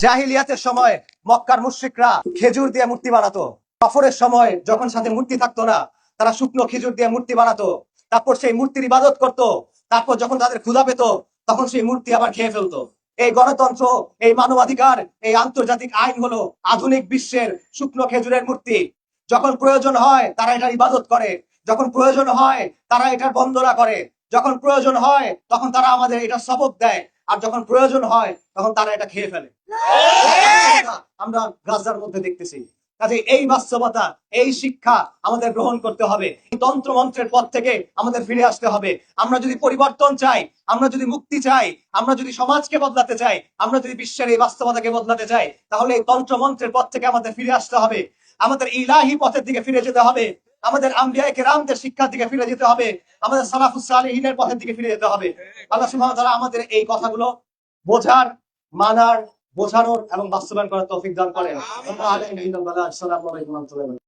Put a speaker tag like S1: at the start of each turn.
S1: জাহিলিয়াতের সময় মক্কার মুশরিকরা খেজুর দিয়ে মূর্তি বানাতো। সফরের সময় যখন সাথে মূর্তি থাকতো না, তারা শুকনো খেজুর দিয়ে মূর্তি বানাতো। তারপর সেই মূর্তির ইবাদত করত। তারপর যখন তাদের ক্ষুধা পেত, তখন সেই মূর্তি আবার খেয়ে ফেলতো। এই গণতন্ত্র, এই মানবাধিকার, এই আন্তর্জাতিক আইন হলো আধুনিক বিশ্বের শুকনো খেজুরের মূর্তি। যখন প্রয়োজন হয় তারা এটার ইবাদত করে, যখন প্রয়োজন হয় তারা এটার বন্দনা করে, যখন প্রয়োজন হয় তখন তারা আমাদের এটা সবক দেয়, আর যখন প্রয়োজন হয় তখন তারা এটা খেয়ে ফেলে। আমরা গাজার মধ্যে দেখতেছি। কাজে এই বাস্তবতা, এই শিক্ষা আমাদের গ্রহণ করতে হবে। তন্ত্রমন্ত্রের পথ থেকে আমাদের ফিরে আসতে হবে। আমরা যদি পরিবর্তন চাই, আমরা যদি মুক্তি চাই, আমরা যদি সমাজকে বদলাতে চাই, আমরা যদি বিশ্বের এই বাস্তবতাকে বদলাতে চাই, তাহলে এই তন্ত্রমন্ত্রের পথ থেকে আমাদের ফিরে আসতে হবে। আমাদের ইলাহি পথের দিকে ফিরে যেতে হবে। আমাদের আম্বিয়া কেরামদের শিক্ষার দিকে ফিরে যেতে হবে। আমাদের সালাফুস সালেহিনের পথের দিকে ফিরে যেতে হবে। আল্লাহ সুবহানাহু ওয়া তাআলা আমাদের এই কথাগুলো বোঝার, মানার, বোঝানোর এবং বাস্তবায়ন করার তৌফিক দান করেন। আসসালামু আলাইকুম ওয়া রাহমাতুল্লাহি ওয়া বারাকাতুহু।